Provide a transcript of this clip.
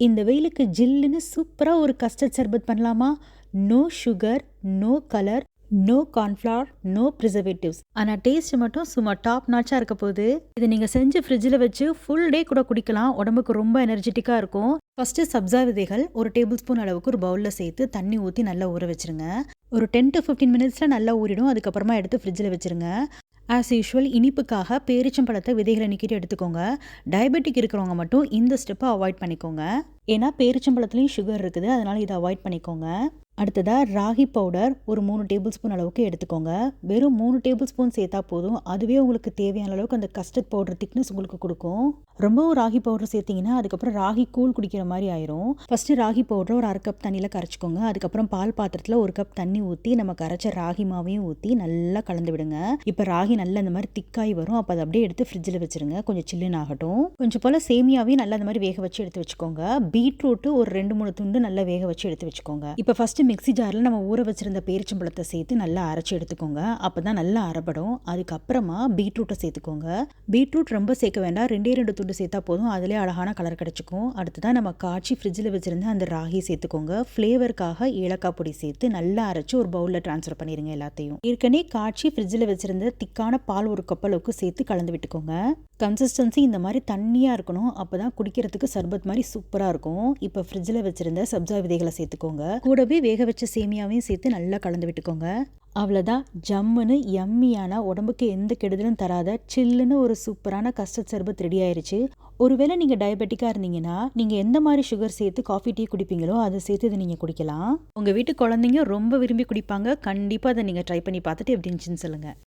இந்த வெயிலுக்கு ஜில்லுன்னு சூப்பராக ஒரு கஸ்டர்ட் சர்பத் பண்ணலாமா? No sugar, no colour, no cornflour, no preservatives. ஆனால் டேஸ்ட் மட்டும் சும்மா டாப் நாச்சாக இருக்க போகுது. இதை நீங்கள் செஞ்சு ஃப்ரிட்ஜில் வச்சு ஃபுல் டே கூட குடிக்கலாம். உடம்புக்கு ரொம்ப எனர்ஜெட்டிக்காக இருக்கும். ஃபஸ்ட்டு சப்ஜா விதைகள் ஒரு டேபிள் ஸ்பூன் அளவுக்கு ஒரு பவுலில் சேர்த்து தண்ணி ஊற்றி நல்லா ஊற வச்சுருங்க. ஒரு 10 to 15 மினிட்ஸில் நல்லா ஊறிடும். அதுக்கப்புறமா எடுத்து ஃப்ரிட்ஜில் வச்சுருங்க. ஆஸ் யூஷுவல் இனிப்புக்காக பேரிச்சம்பழத்தை விதைகளை நீக்கிட்டு எடுத்துக்கோங்க. டயபெட்டிக் இருக்கிறவங்க மட்டும் இந்த ஸ்டெப்பை அவாய்ட் பண்ணிக்கோங்க. ஏன்னா பேரிச்சம்பழத்துலேயும் சுகர் இருக்குது, அதனால் இதை அவாய்ட் பண்ணிக்கோங்க. அடுத்ததாக ராகி பவுடர் ஒரு 3 டேபிள் ஸ்பூன் அளவுக்கு எடுத்துக்கோங்க. வெறும் 3 டேபிள் ஸ்பூன் சேர்த்தா போதும். அதுவே உங்களுக்கு தேவையான அளவுக்கு அந்த கஸ்டர்ட் பவுடர் திக்னஸ் உங்களுக்கு கொடுக்கும். ரொம்பவும் ராகி பவுடர் சேர்த்திங்கன்னா அதுக்கப்புறம் ராகி கூழ் குடிக்கிற மாதிரி ஆயிரும். ஃபஸ்ட்டு ராகி பவுடரை ஒரு 1/2 கப் தண்ணியில் கரைச்சிக்கோங்க. அதுக்கப்புறம் பால் பாத்திரத்தில் 1 கப் தண்ணி ஊற்றி நம்ம கரைச்ச ராகி மாவையும் ஊற்றி நல்லா கலந்து விடுங்க. இப்போ ராகி நல்லா இந்த மாதிரி திக்காய் வரும். அப்போ அதை அப்படியே எடுத்து ஃப்ரிட்ஜில் வச்சுருங்க. கொஞ்சம் சில்லுன்னு ஆகட்டும். கொஞ்சம் போல் சேமியாவையும் நல்லா இந்த மாதிரி வேக வச்சு எடுத்து வச்சுக்கோங்க. பீட்ரூட்டு ஒரு 2-3 துண்டு நல்லா வேக வச்சு எடுத்து வச்சுக்கோங்க. இப்போ ஃபஸ்ட்டு மிக்ஸி ஜாரில் நம்ம ஊற வச்சிருந்த பேரிச்சம்பழத்தை சேர்த்து நல்லா அரைச்சி எடுத்துக்கோங்க. அப்போ தான் நல்லா அரைப்படும். அதுக்கப்புறமா பீட்ரூட்டை சேர்த்துக்கோங்க. பீட்ரூட் ரொம்ப சேர்க்க வேண்டாம், 2 துண்டு சேர்த்தா போதும். அதிலே அழகான கலர் கிடச்சிக்கும். அடுத்ததான் நம்ம காய்ச்சி ஃப்ரிட்ஜில் வச்சுருந்த அந்த ராகி சேர்த்துக்கோங்க. ஃப்ளேவருக்காக ஏலக்காய் பொடி சேர்த்து நல்லா அரைச்சி ஒரு பவுலில் ட்ரான்ஸ்ஃபர் பண்ணிடுங்க எல்லாத்தையும். ஏற்கனவே காய்ச்சி ஃப்ரிட்ஜில் வச்சுருந்த திக்கான பால் ஒரு கப் அளவுக்கு சேர்த்து கலந்து விட்டுக்கோங்க. கன்சிஸ்டன்சி இந்த மாதிரி தண்ணியாக இருக்கணும். அப்போ தான் குடிக்கிறதுக்கு சர்பத் மாதிரி சூப்பராக இருக்கும். இப்போ ஃப்ரிட்ஜில் வச்சுருந்த சப்ஜா விதைகளை சேர்த்துக்கோங்க. கூடவே வேக வச்ச சேமியாவையும் சேர்த்து நல்லா கலந்து விட்டுக்கோங்க. அவ்வளோதான், ஜம்முன்னு யம்மியான உடம்புக்கு எந்த கெடுதலும் தராத சில்லுன்னு ஒரு சூப்பரான கஸ்டர்ட் சர்பத் ரெடி ஆயிடுச்சு. ஒருவேளை நீங்கள் டயபெட்டிக்காக இருந்தீங்கன்னா நீங்கள் எந்த மாதிரி சுகர் சேர்த்து காஃபி டீ குடிப்பீங்களோ அதை சேர்த்து இதை நீங்கள் குடிக்கலாம். உங்கள் வீட்டு குழந்தைங்க ரொம்ப விரும்பி குடிப்பாங்க. கண்டிப்பாக அதை நீங்கள் ட்ரை பண்ணி பார்த்துட்டு எப்படி இருந்துச்சுன்னு சொல்லுங்கள்.